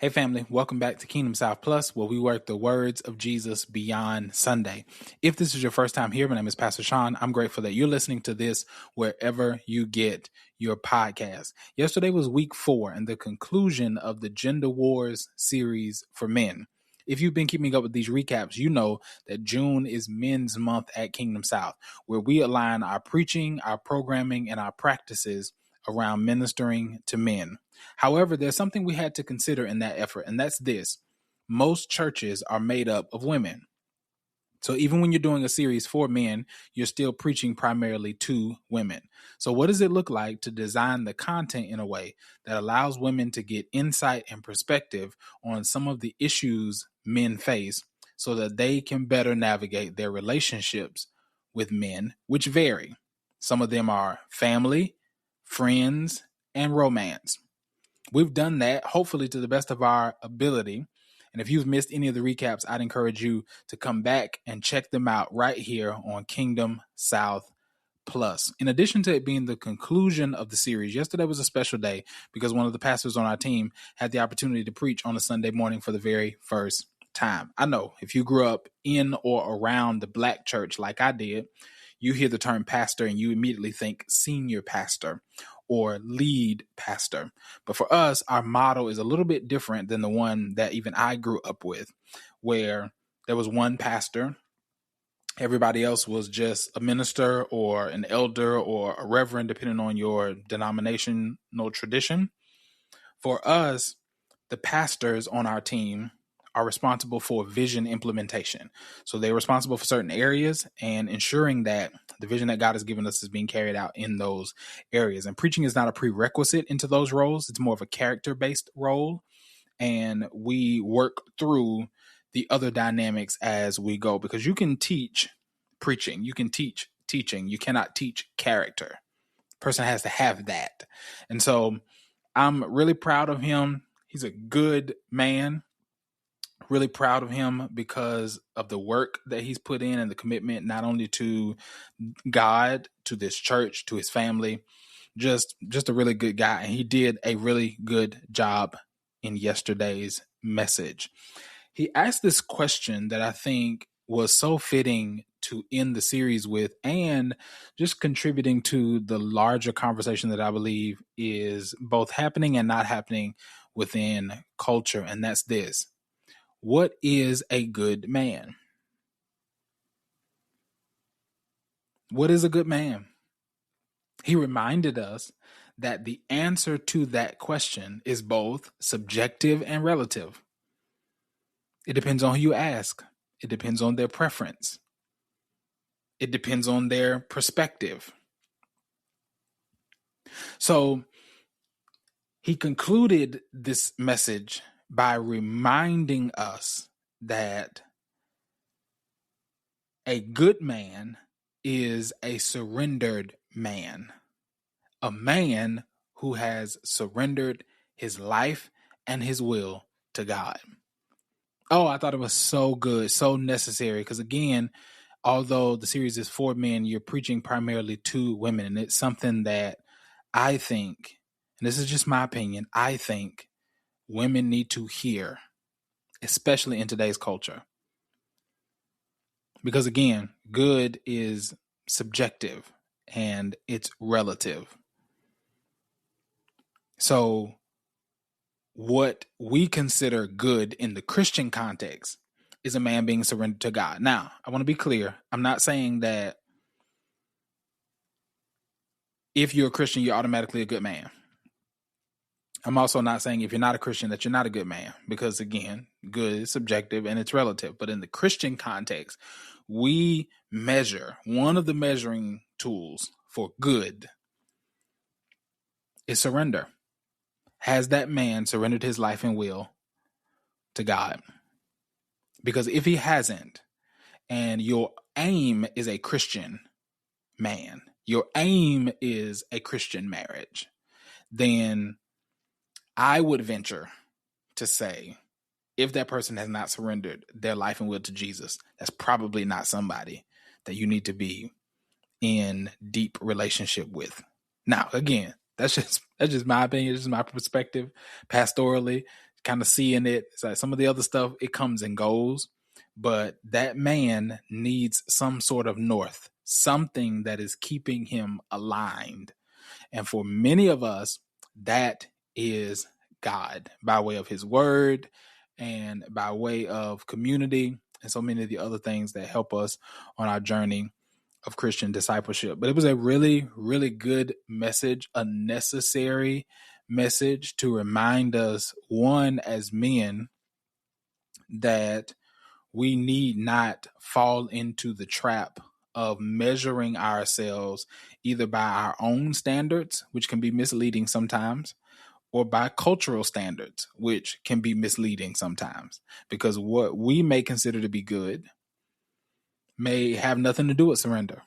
Hey family, welcome back to Kingdom South Plus, where we work the words of Jesus beyond Sunday. If this is your first time here, my name is Pastor Sean. I'm grateful that you're listening to this wherever you get your podcast. Yesterday was week 4 and the conclusion of the Gender Wars series for men. If you've been keeping up with these recaps, you know that June is Men's Month at Kingdom South, where we align our preaching, our programming, and our practices around ministering to men. However, there's something we had to consider in that effort, and that's this. Most churches are made up of women. So even when you're doing a series for men, you're still preaching primarily to women. So what does it look like to design the content in a way that allows women to get insight and perspective on some of the issues men face so that they can better navigate their relationships with men, which vary? Some of them are family, friends, and romance. We've done that, hopefully, to the best of our ability. And if you've missed any of the recaps, I'd encourage you to come back and check them out right here on Kingdom South Plus. In addition to it being the conclusion of the series, yesterday was a special day because one of the pastors on our team had the opportunity to preach on a Sunday morning for the very first time. I know if you grew up in or around the Black church like I did, you hear the term pastor and you immediately think senior pastor or lead pastor. But for us, our motto is a little bit different than the one that even I grew up with, where there was one pastor. Everybody else was just a minister or an elder or a reverend, depending on your denominational tradition. For us, the pastors on our team are responsible for vision implementation. So they're responsible for certain areas and ensuring that the vision that God has given us is being carried out in those areas. And preaching is not a prerequisite into those roles. It's more of a character-based role. And we work through the other dynamics as we go, because you can teach preaching, you can teach teaching, you cannot teach character. Person has to have that. And so I'm really proud of him. He's a good man. Really proud of him because of the work that he's put in and the commitment, not only to God, to this church, to his family, just a really good guy. And he did a really good job in yesterday's message. He asked this question that I think was so fitting to end the series with, and just contributing to the larger conversation that I believe is both happening and not happening within culture. And that's this. What is a good man? What is a good man? He reminded us that the answer to that question is both subjective and relative. It depends on who you ask. It depends on their preference. It depends on their perspective. So he concluded this message by reminding us that a good man is a surrendered man, a man who has surrendered his life and his will to God. Oh, I thought it was so good, so necessary, because again, although the series is for men, you're preaching primarily to women, and it's something that I think, and this is just my opinion, I think women need to hear, especially in today's culture. Because again, good is subjective and it's relative. So what we consider good in the Christian context is a man being surrendered to God. Now, I want to be clear. I'm not saying that if you're a Christian, you're automatically a good man. I'm also not saying if you're not a Christian that you're not a good man, because again, good is subjective and it's relative. But in the Christian context, we measure, one of the measuring tools for good is surrender. Has that man surrendered his life and will to God? Because if he hasn't, and your aim is a Christian man, your aim is a Christian marriage, then I would venture to say, if that person has not surrendered their life and will to Jesus, that's probably not somebody that you need to be in deep relationship with. Now, again, that's just my opinion. This is my perspective pastorally. kind of seeing it. It's like some of the other stuff, it comes and goes, but that man needs some sort of north, something that is keeping him aligned. And for many of us, that is God by way of his word and by way of community and so many of the other things that help us on our journey of Christian discipleship. But it was a really, really good message, a necessary message to remind us, one, as men, that we need not fall into the trap of measuring ourselves either by our own standards, which can be misleading sometimes, or by cultural standards, which can be misleading sometimes, because what we may consider to be good may have nothing to do with surrender.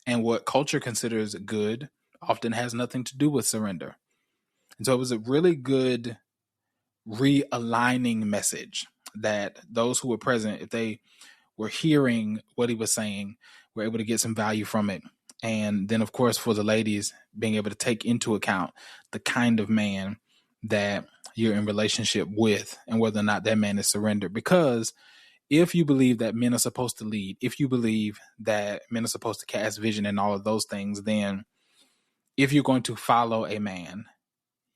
And what culture considers good often has nothing to do with surrender. And so it was a really good realigning message that those who were present, if they were hearing what he was saying, were able to get some value from it. And then, of course, for the ladies, being able to take into account the kind of man that you're in relationship with and whether or not that man is surrendered. Because if you believe that men are supposed to lead, if you believe that men are supposed to cast vision and all of those things, then if you're going to follow a man,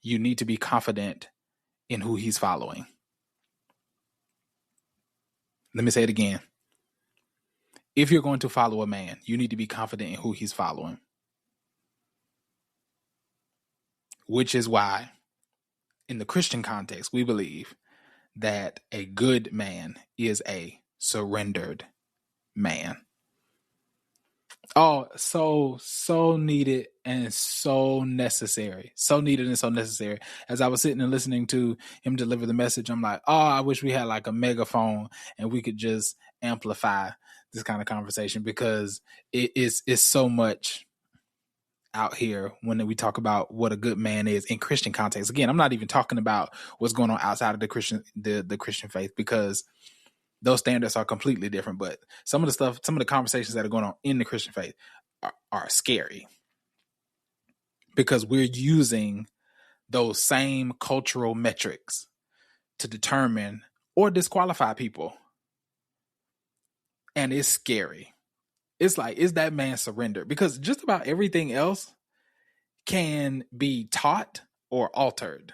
you need to be confident in who he's following. Let me say it again. If you're going to follow a man, you need to be confident in who he's following. Which is why, in the Christian context, we believe that a good man is a surrendered man. Oh, so needed and so necessary. So needed and so necessary. As I was sitting and listening to him deliver the message, I'm like, oh, I wish we had like a megaphone and we could just amplify this kind of conversation, because it's so much out here when we talk about what a good man is in Christian context. Again, I'm not even talking about what's going on outside of the Christian faith, because those standards are completely different. But some of the conversations that are going on in the Christian faith are scary, because we're using those same cultural metrics to determine or disqualify people. And it's scary. It's like, is that man surrendered? Because just about everything else can be taught or altered.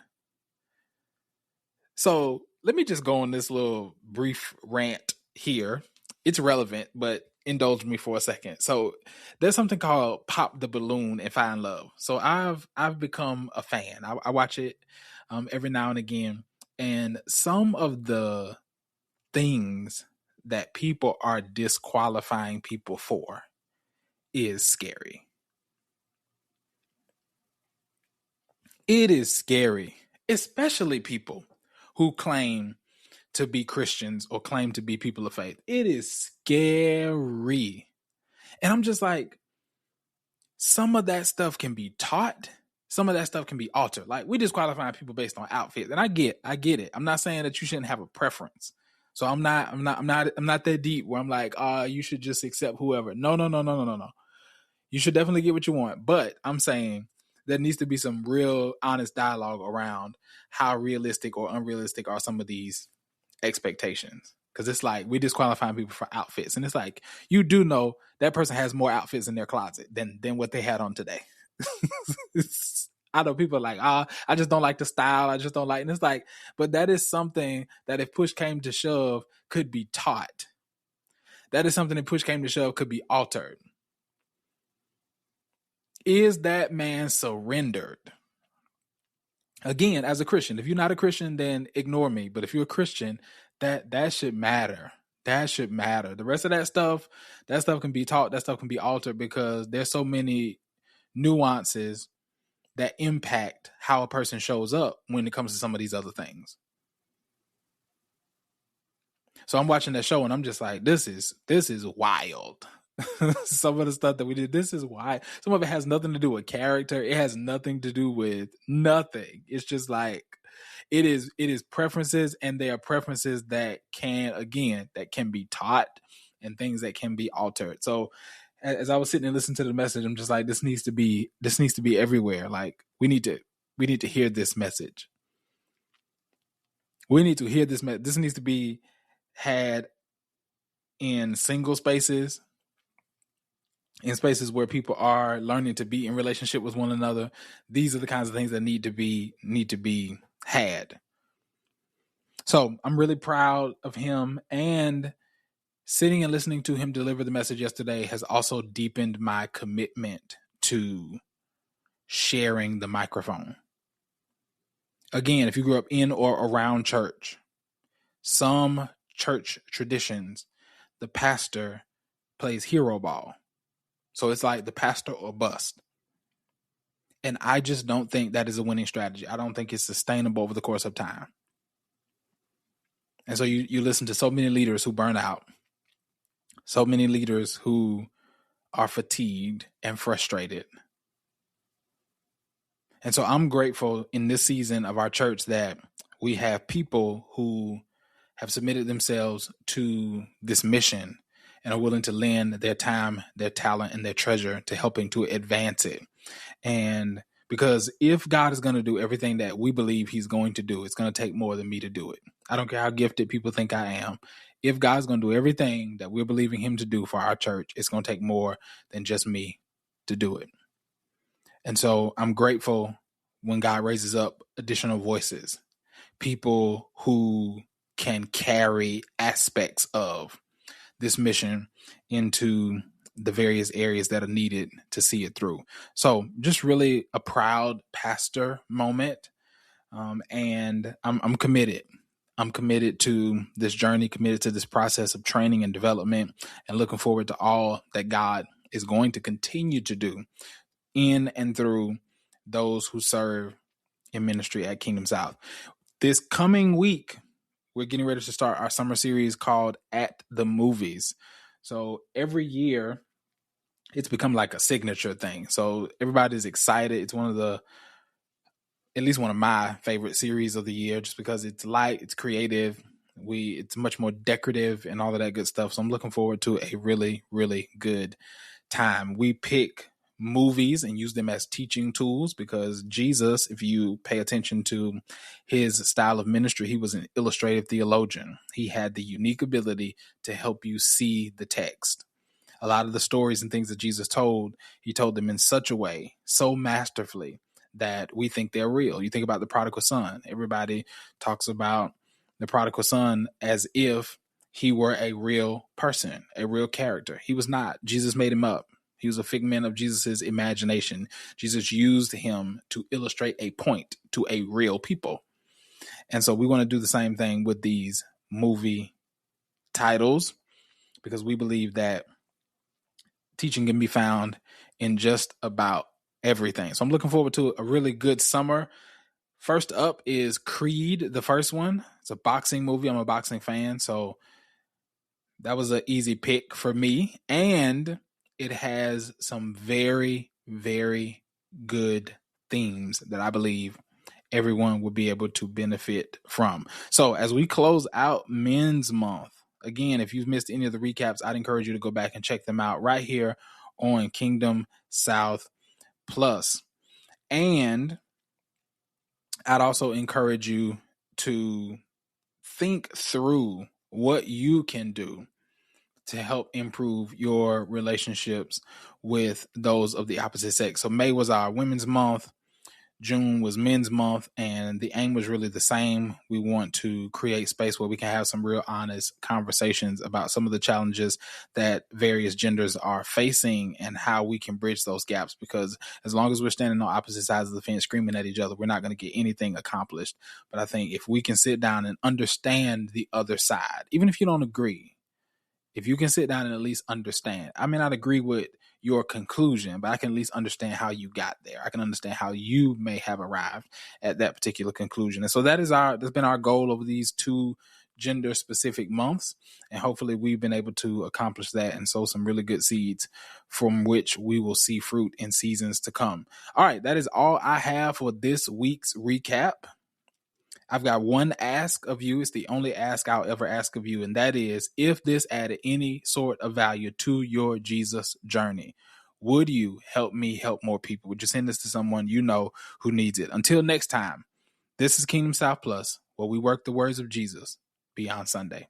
So let me just go on this little brief rant here. It's relevant, but indulge me for a second. So there's something called Pop the Balloon and Find Love. So I've become a fan. I watch it every now and again. And some of the things that people are disqualifying people for is scary. It is scary, especially people who claim to be Christians or claim to be people of faith. It is scary. And I'm just like, some of that stuff can be taught. Some of that stuff can be altered. Like, we disqualifying people based on outfits. And I get it. I'm not saying that you shouldn't have a preference. So I'm not that deep where I'm like, you should just accept whoever. No. You should definitely get what you want. But I'm saying there needs to be some real honest dialogue around how realistic or unrealistic are some of these expectations. Because it's like, we disqualifying people for outfits. And it's like, you do know that person has more outfits in their closet than what they had on today. I know people are like, I just don't like the style. I just don't like, and it's like, but that is something that if push came to shove could be taught. That is something that push came to shove could be altered. Is that man surrendered? Again, as a Christian, if you're not a Christian, then ignore me. But if you're a Christian, that should matter. That should matter. The rest of that stuff can be taught. That stuff can be altered, because there's so many nuances that impact how a person shows up when it comes to some of these other things. So I'm watching that show and I'm just like, this is wild. Some of the stuff that we did, this is why. Some of it has nothing to do with character. It has nothing to do with nothing. It's just like, it is preferences, and they are preferences that can be taught and things that can be altered. So as I was sitting and listening to the message, I'm just like, this needs to be everywhere. Like, we need to hear this message. We need to hear this. This needs to be had in single spaces, in spaces where people are learning to be in relationship with one another. These are the kinds of things that need to be had. So I'm really proud of him, and sitting and listening to him deliver the message yesterday has also deepened my commitment to sharing the microphone. Again, if you grew up in or around church, some church traditions, the pastor plays hero ball. So it's like the pastor or bust. And I just don't think that is a winning strategy. I don't think it's sustainable over the course of time. And so you listen to so many leaders who burn out, so many leaders who are fatigued and frustrated. And so I'm grateful in this season of our church that we have people who have submitted themselves to this mission and are willing to lend their time, their talent, and their treasure to helping to advance it. And because if God is going to do everything that we believe he's going to do, it's going to take more than me to do it. I don't care how gifted people think I am. If God's going to do everything that we're believing him to do for our church, it's going to take more than just me to do it. And so I'm grateful when God raises up additional voices, people who can carry aspects of this mission into the various areas that are needed to see it through. So just really a proud pastor moment. And I'm committed. I'm committed to this journey, committed to this process of training and development, and looking forward to all that God is going to continue to do in and through those who serve in ministry at Kingdom South. This coming week, we're getting ready to start our summer series called At the Movies. So every year, it's become like a signature thing. So everybody's excited. It's at least one of my favorite series of the year, just because it's light, it's creative, it's much more decorative and all of that good stuff. So I'm looking forward to a really, really good time. We pick movies and use them as teaching tools because Jesus, if you pay attention to his style of ministry, he was an illustrative theologian. He had the unique ability to help you see the text. A lot of the stories and things that Jesus told, he told them in such a way, so masterfully, that we think they're real. You think about the prodigal son. Everybody talks about the prodigal son as if he were a real person, a real character. He was not. Jesus made him up. He was a figment of Jesus's imagination. Jesus used him to illustrate a point to a real people. And so we want to do the same thing with these movie titles, because we believe that teaching can be found in just about everything. So I'm looking forward to a really good summer. First up is Creed, the first one. It's a boxing movie. I'm a boxing fan, so that was an easy pick for me. And it has some very, very good themes that I believe everyone will be able to benefit from. So as we close out Men's Month, again, if you've missed any of the recaps, I'd encourage you to go back and check them out right here on Kingdom South Plus. And I'd also encourage you to think through what you can do to help improve your relationships with those of the opposite sex. So May was our Women's Month. June was Men's Month, and the aim was really the same. We want to create space where we can have some real honest conversations about some of the challenges that various genders are facing and how we can bridge those gaps, because as long as we're standing on opposite sides of the fence screaming at each other, we're not going to get anything accomplished. But I think if we can sit down and understand the other side, even if you don't agree, if you can sit down and at least understand, I may not agree with your conclusion, but I can at least understand how you got there. I can understand how you may have arrived at that particular conclusion. And so that's been our goal over these 2 gender specific months. And hopefully we've been able to accomplish that and sow some really good seeds from which we will see fruit in seasons to come. All right. That is all I have for this week's recap. I've got one ask of you. It's the only ask I'll ever ask of you. And that is, if this added any sort of value to your Jesus journey, would you help me help more people? Would you send this to someone you know who needs it? Until next time, this is Kingdom South Plus, where we work the words of Jesus beyond Sunday.